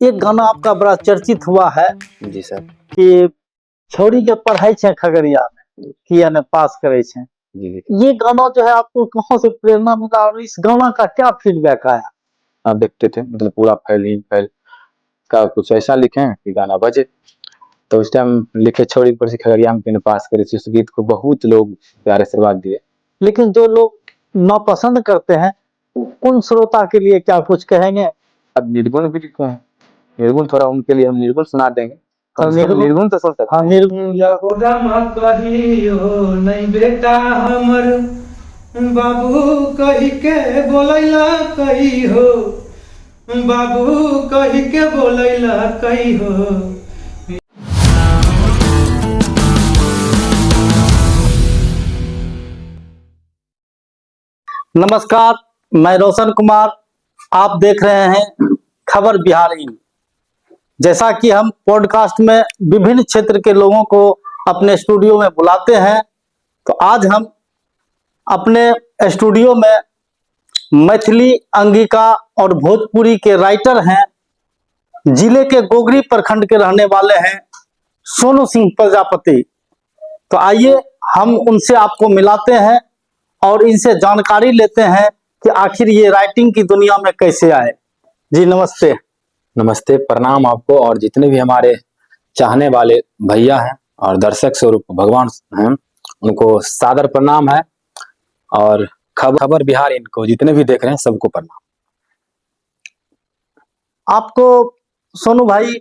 एक गाना आपका बड़ा चर्चित हुआ है जी सर। कि छोरी के पढ़ाई छे खगड़िया में किया ने पास करे छे। जी जी। ये गाना जो है आपको कहाँ से प्रेरणा मिला और इस गाना का क्या फीडबैक आया? आप देखते थे मतलब पूरा फैल का कुछ ऐसा लिखे हैं कि गाना बजे, तो उस टाइम लिखे छोड़ी पर से खगड़िया में किने पास करे थी। उस गीत को बहुत लोग प्यारे आशीर्वाद दिए। लेकिन जो लोग नापसंद करते हैं उन श्रोता के लिए क्या कुछ कहेंगे? अब निर्गुण भी लिखे हैं, निर्गुण थोड़ा उनके लिए हम निर्गुण सुना देंगे। और निर्गुण तो सुन सकते हाँ, हैं। निर्गुण यहोदामा कहियो नहीं बेटा हमर बाबू कही के बोलैला कही हो, बाबू कही के बोलैला कही हो। नमस्कार, मैं रोशन कुमार। आप देख रहे हैं खबर बिहार इन। जैसा कि हम पॉडकास्ट में विभिन्न क्षेत्र के लोगों को अपने स्टूडियो में बुलाते हैं, तो आज हम अपने स्टूडियो में मैथिली, अंगिका और भोजपुरी के राइटर हैं, जिले के गोगरी प्रखंड के रहने वाले हैं सोनू सिंह प्रजापति। तो आइए हम उनसे आपको मिलाते हैं और इनसे जानकारी लेते हैं कि आखिर ये राइटिंग की दुनिया में कैसे आए। जी नमस्ते। नमस्ते, प्रणाम आपको और जितने भी हमारे चाहने वाले भैया हैं और दर्शक स्वरूप भगवान हैं, उनको सादर प्रणाम है। और खबर बिहार इनको जितने भी देख रहे हैं सबको प्रणाम। आपको सोनू भाई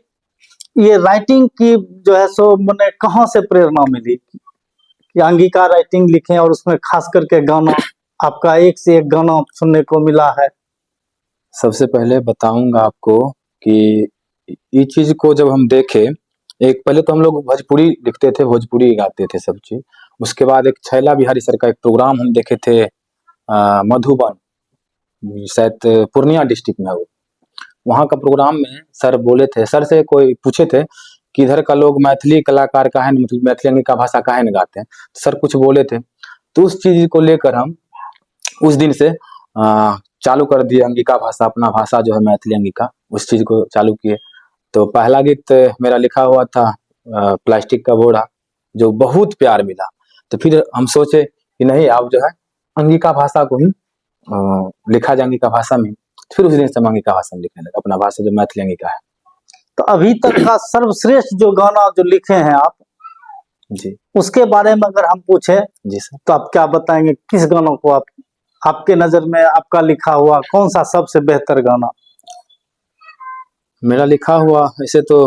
ये राइटिंग की जो है सो मैंने कहाँ से प्रेरणा मिली कि अंगिका राइटिंग लिखें और उसमें खास करके गाना आपका एक से एक गाना सुनने को मिला है? सबसे पहले बताऊंगा आपको कि इस चीज को जब हम देखे, एक पहले तो हम लोग भोजपुरी लिखते थे, भोजपुरी गाते थे सब चीज। उसके बाद एक छैला बिहारी सर का एक प्रोग्राम हम देखे थे मधुबन, शायद पूर्णिया डिस्ट्रिक्ट में है वो। वहाँ का प्रोग्राम में सर बोले थे, सर से कोई पूछे थे कि इधर का लोग मैथिली कलाकार का है, मतलब मैथिली अंगिका भाषा का है न गाते हैं। तो सर कुछ बोले थे, तो उस चीज को लेकर हम उस दिन से चालू कर दिए अंगिका भाषा, अपना भाषा जो है मैथिली अंगिका, उस चीज को चालू किए। तो पहला गीत मेरा लिखा हुआ था प्लास्टिक का बोरा, जो बहुत प्यार मिला। तो फिर हम सोचे कि नहीं, अब जो है अंगिका भाषा को ही लिखा जाए अंगिका भाषा में। फिर उस दिन से हम अंगिका भाषा में लिखने लगे, अपना भाषा जो मैथिली अंगिका है। तो अभी तक का सर्वश्रेष्ठ जो गाना जो लिखे हैं आप, जी उसके बारे में अगर हम पूछे जी सर, तो आप क्या बताएंगे? किस गानों को आपके नजर में आपका लिखा हुआ कौन सा सबसे बेहतर गाना? मेरा लिखा हुआ ऐसे तो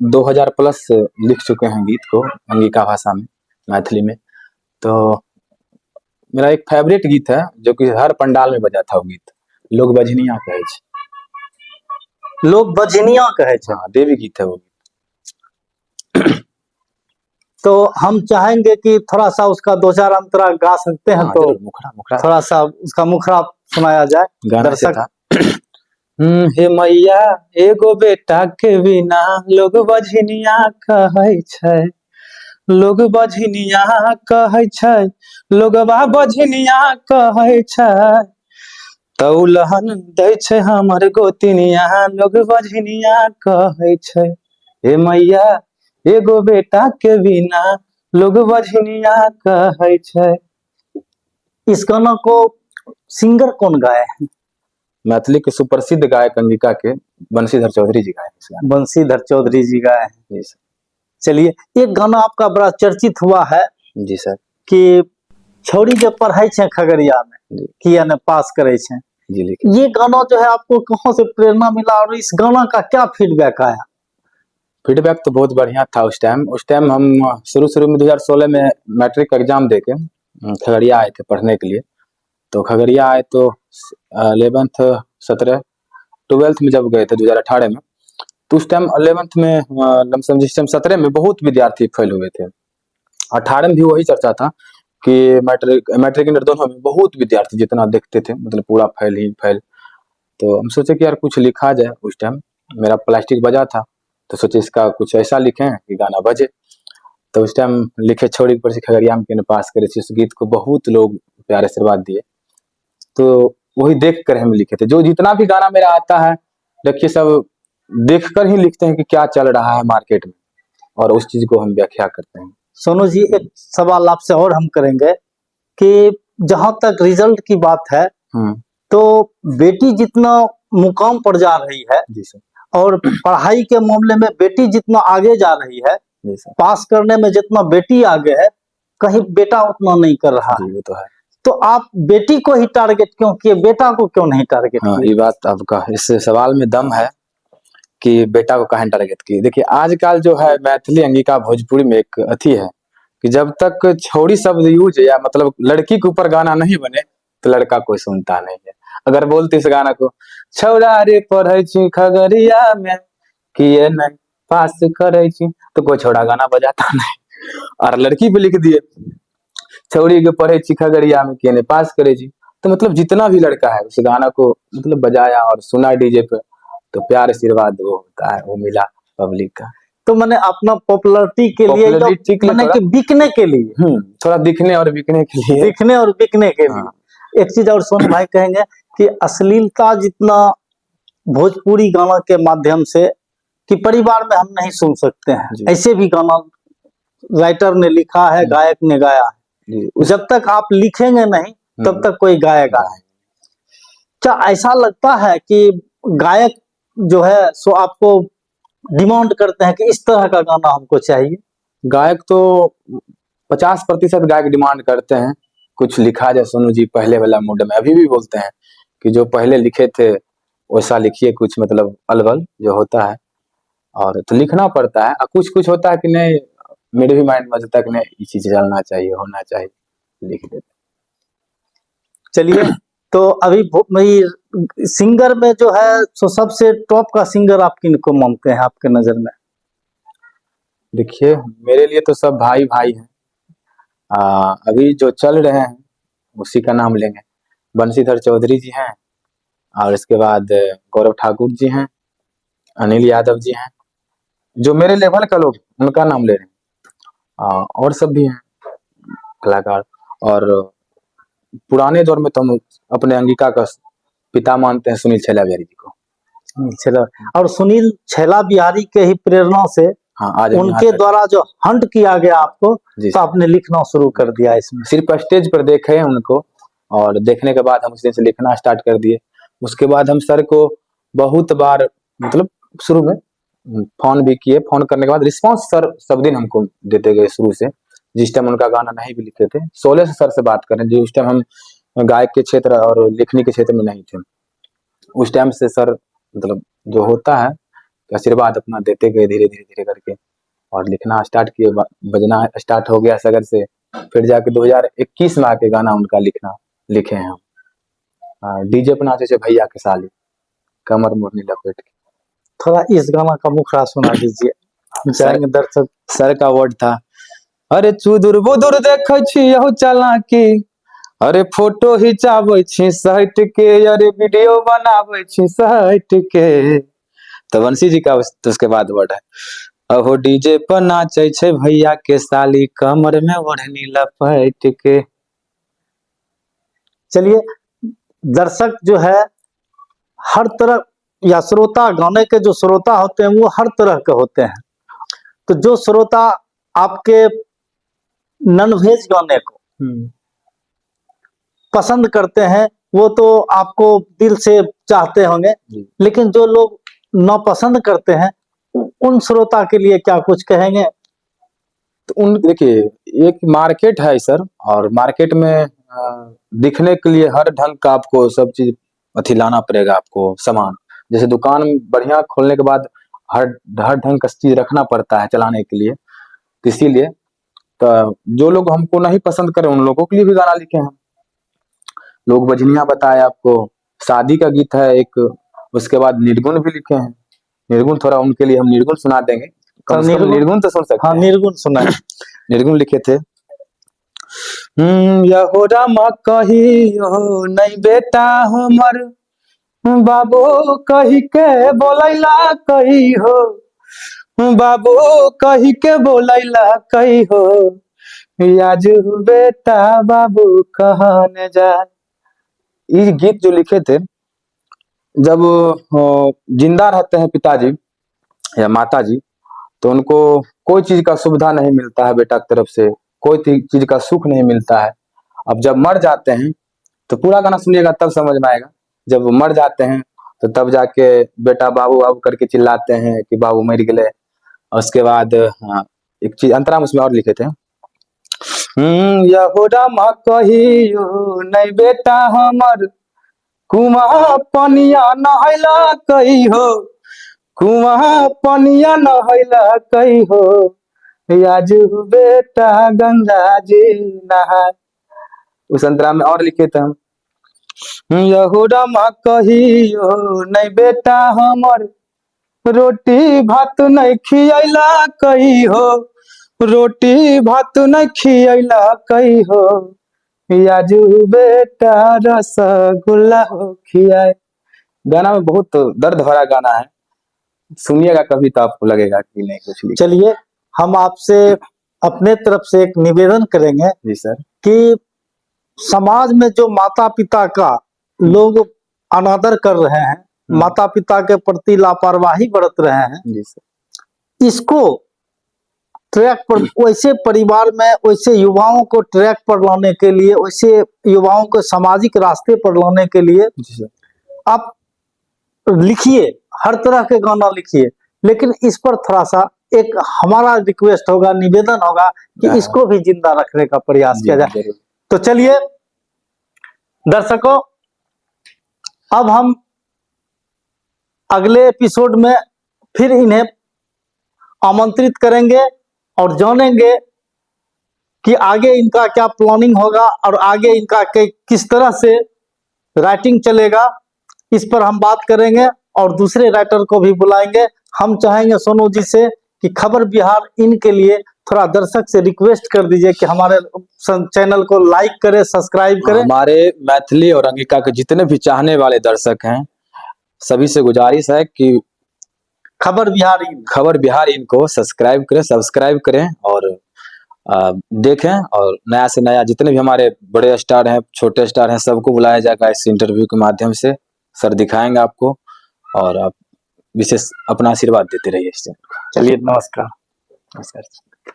2000 प्लस लिख चुके हैं गीत को अंगिका भाषा में, मैथिली में। तो मेरा एक फेवरेट गीत है जो कि हर पंडाल में बजा था, वो गीत लोग बजनिया कहे छे। लोग बजनिया कहे छे। हाँ, देवी गीत है वो। तो हम चाहेंगे कि थोड़ा सा उसका दो चार अंतरा गा सकते हैं। हाँ, तो मुखरा थोड़ा सा उसका मुखरा सुनाया जाए गाना से दर्शक। था। हे मैया एगो बेटा के बिना लोग बजनिया कहे छै, लोग बजनिया कहे छै, लोगबा बजनिया कहे छै। तौलहन दै छै हमर गोतिनिया, लोग बजनिया कहे छै। हे मैया एगो बेटा के बिना लोग बजनिया कहे छै। इस गाना को सिंगर कौन गाए हैं? मैथिली के सुप्रसिद्ध गायक अंगिका के बंशीधर चौधरी जी गाए। बंशीधर चौधरी जी गाए हैं। जी सर। चलिए, एक गाना आपका बड़ा चर्चित हुआ है जी सर। कि छोरी के पढ़ाई छे खगड़िया में किया ने पास करे छे। जी ये गाना जो है आपको कहाँ से प्रेरणा मिला और इस गाना का क्या फीडबैक आया? फीडबैक तो बहुत बढ़िया था उस टाइम हम शुरू में 2016 में मैट्रिक एग्जाम देके खगड़िया आए थे पढ़ने के लिए। तो खगड़िया आए तो 11th 17 12th में जब गए थे 2018 में, तो उस टाइम 11th में लमसम जिस टाइम 17 में बहुत विद्यार्थी फेल हुए थे। 18 में भी वही चर्चा था कि मैट्रिक इंटर दोनों में बहुत विद्यार्थी जितना देखते थे मतलब पूरा फेल ही फेल। तो हम सोचे कि यार कुछ लिखा जाए। उस टाइम मेरा प्लास्टिक बजा था, तो सोचे इसका कुछ ऐसा लिखें कि गाना बजे। तो उस टाइम लिखे छोड़ी पर से खगड़िया में किने पास करे थे। उस गीत को बहुत लोग प्यारे आशीर्वाद दिए, तो वही देख कर हम लिखे थे। जो जितना भी गाना मेरा आता है देखिए सब देखकर ही लिखते हैं कि क्या चल रहा है मार्केट में, और उस चीज को हम व्याख्या करते हैं। सोनू जी, एक सवाल आपसे और हम करेंगे कि जहां तक रिजल्ट की बात है, तो बेटी जितना मुकाम पर जा रही है जी सर, और पढ़ाई के मामले में बेटी जितना आगे जा रही है, जी सर, पास करने में जितना बेटी आगे है, कहीं बेटा उतना नहीं कर रहा है। जी वो तो है। तो आप बेटी को ही टारगेट क्यों किए, बेटा को क्यों नहीं टारगेट हाँ, किए? ये बात आपका इस सवाल में दम है कि बेटा को कहाँ टारगेट किए। देखिए आजकल जो है मैथिली अंगिका भोजपुरी में एक अथी है कि जब तक छोड़ी शब्द यूज या मतलब लड़की के ऊपर गाना नहीं बने तो लड़का कोई सुनता नहीं है। अगर बोलते इस गाना को, छौड़ा रे पढ़ै छी खगड़िया में किए नहीं पास करै छी, तो कोई छोड़ा गाना बजाता नहीं। और लड़की पे लिख दिए, छौड़ी के पढ़े छी खगड़िया में किए नहीं पास करे छी, तो मतलब जितना भी लड़का है उस गाना को मतलब बजाया और सुना डीजे पे, तो प्यार आशीर्वाद वो होता है, वो मिला पब्लिक का। तो मैंने अपना पॉपुलरिटी के लिए, Popularity के लिए मैंने थोड़ा- कि बिकने के लिए, थोड़ा दिखने और बिकने के लिए। दिखने और बिकने के हाँ। लिए। एक चीज और सोनू भाई कहेंगे कि अश्लीलता जितना भोजपुरी गाना के माध्यम से कि परिवार में हम नहीं सुन सकते हैं, जी। ऐसे भी गाना राइटर ने लिखा है, गायक ने गाया है। जी, जब तक आप लिखेंगे नहीं तब तक कोई गाएगा नहीं। क्या ऐसा लगता है कि गायक जो है सो आपको डिमांड करते हैं कि इस तरह का गाना हमको चाहिए? गायक तो 50% गायक डिमांड करते हैं कुछ लिखा जाए सोनू जी पहले वाला मूड में। अभी भी बोलते हैं कि जो पहले लिखे थे वैसा लिखिए, कुछ मतलब अलवल जो होता है, और तो लिखना पड़ता है। और कुछ कुछ होता है कि नहीं, मेरे भी माइंड में तक नहीं ये चीज चलना चाहिए, होना चाहिए, लिख देते। चलिए, तो अभी भाई सिंगर में जो है सो सबसे टॉप का सिंगर आप किनको मानते हैं आपके नजर में? देखिए मेरे लिए तो सब भाई भाई हैं। अभी जो चल रहे हैं उसी का नाम लेंगे। बंशीधर चौधरी जी हैं, और इसके बाद गौरव ठाकुर जी हैं, अनिल यादव जी हैं, जो मेरे लेवल का लोग उनका नाम ले रहे हैं। और सब भी हैं कलाकार। और पुराने दौर में तो हम अपने अंगिका का पिता मानते हैं सुनील छैला बिहारी जी को। चलो, और सुनील छैला बिहारी के ही प्रेरणा से हाँ, आज हम यहाँ उनके तक- द्वारा जो हंट किया गया आपको, जी तो आपने लिखना शुरू कर दिया इसमें? सिर्फ स्टेज पर देखे हैं उनको, और देखने के बाद हम उस दिन से लिखना स्टार्ट कर दिए। उसके बाद हम सर को बहुत बार मतलब शुरू में फोन भी किए, फोन करने के बाद रिस्पांस सर सब दिन हमको देते गए शुरू से। जिस टाइम उनका गाना नहीं भी लिखे थे, 16 से सर से बात करें जी, उस टाइम हम गायक के क्षेत्र और लिखने के क्षेत्र में नहीं थे। उस टाइम से सर मतलब जो होता है आशीर्वाद अपना देते गए धीरे धीरे धीरे करके, और लिखना स्टार्ट किए, बजना स्टार्ट हो गया सगर से। फिर जाके 2021 में आके गाना उनका लिखे हैं हम। डीजे पे नाचे भैया के साली, कमर मोरनी लपेट के। थोड़ा इस गाना का मुखड़ा सुना दीजिए, हम चाहेंगे दर्शक। सर का वर्ड था, अरे चुदुर बुदुर देखे छी यहू चालाकी, अरे फोटो खिंचाबै छी सट के, अरे वीडियो बनाबै छी सट के। तो वंशी जी का उसके बाद वर्ड है, अहो डीजे पर नाचे छे भैया के साली, कमर में ओढ़नी लपेट के। चलिए, दर्शक जो है हर तरह, या श्रोता, गाने के जो श्रोता होते हैं वो हर तरह के होते हैं। तो जो श्रोता आपके नॉनवेज गाने को पसंद करते हैं वो तो आपको दिल से चाहते होंगे, लेकिन जो लोग नापसंद करते हैं उन श्रोता के लिए क्या कुछ कहेंगे? तो उन देखिए एक मार्केट है सर, और मार्केट में दिखने के लिए हर ढंग का आपको सब चीज अथी लाना पड़ेगा आपको सामान। जैसे दुकान बढ़िया खोलने के बाद हर हर ढंग का चीज रखना पड़ता है चलाने के लिए। तो इसीलिए तो जो लोग हमको नहीं पसंद करें उन लोगों के लिए भी गाना लिखे हैं। लोग बजनिया बताए आपको, शादी का गीत है एक, उसके बाद निर्गुण भी लिखे हैं। निर्गुण थोड़ा उनके लिए हम निर्गुण सुना देंगे, कम से कम निर्गुण तो सुन सकते हैं। हाँ, निर्गुण सुना। निर्गुण लिखे थे, यहो रामा कहियो नहीं बेटा हमर, बाबू कही के बोलैला कही हो, बाबू कही के बोलैला कही हो, आज बेटा बाबू कहने जा। ये गीत जो लिखे थे जब जिंदा रहते हैं पिताजी या माता जी, तो उनको कोई चीज का सुविधा नहीं मिलता है बेटा की तरफ से, कोई चीज का सुख नहीं मिलता है। अब जब मर जाते हैं तो पूरा गाना सुनिएगा तब समझ में आएगा। जब वो मर जाते हैं तो तब जाके बेटा बाबू बाबू करके चिल्लाते हैं कि बाबू मर गए। और उसके बाद हाँ, एक चीज अंतरा में उसमें और लिखे थे, यहोरा माँ कहियो नहीं बेटा हमर, कुआं पनिया नहैला कही हो, कुआं पनिया नहैला कही हो, याजू बेटा गंगा जी नहाय। उस अंतरा में और लिखे थे हम, यहोरा माँ कहियो नहीं बेटा हमर, रोटी भात नहीं खियैला कही हो, रोटी भात नहीं खियैला कही हो, याजू बेटा रसगुल्ला हो खियाए। गाना में बहुत दर्द भरा गाना है, सुनिएगा कभी तो आपको लगेगा कि नहीं कुछ लिखा। चलिए हम आपसे अपने तरफ से एक निवेदन करेंगे जी सर। कि समाज में जो माता पिता का लोग अनादर कर रहे हैं, माता पिता के प्रति लापरवाही बरत रहे हैं, जी सर। इसको ट्रैक पर, वैसे परिवार में वैसे युवाओं को ट्रैक पर लाने के लिए, वैसे युवाओं को सामाजिक रास्ते पर लाने के लिए जी सर। आप लिखिए, हर तरह के गाना लिखिए, लेकिन इस पर थोड़ा सा एक हमारा रिक्वेस्ट होगा, निवेदन होगा कि इसको भी जिंदा रखने का प्रयास किया जाए। तो चलिए दर्शकों, अब हम अगले एपिसोड में फिर इन्हें आमंत्रित करेंगे और जानेंगे कि आगे इनका क्या प्लानिंग होगा और आगे इनका किस तरह से राइटिंग चलेगा, इस पर हम बात करेंगे और दूसरे राइटर को भी बुलाएंगे। हम चाहेंगे सोनू जी से कि खबर बिहार इनके लिए थोड़ा दर्शक से रिक्वेस्ट कर दीजिए कि हमारे चैनल को लाइक करें, सब्सक्राइब करें। हमारे मैथिली और अंगिका के जितने भी चाहने वाले दर्शक हैं, सभी से गुजारिश है कि खबर बिहार इनको सब्सक्राइब करें और देखें। और नया से नया जितने भी हमारे बड़े स्टार हैं, छोटे स्टार हैं, सबको बुलाया जाएगा इस इंटरव्यू के माध्यम से। सर दिखाएंगे आपको और आप विशेष अपना आशीर्वाद देते रहिए इस चैनल को। चलिए नमस्कार। नमस्कार।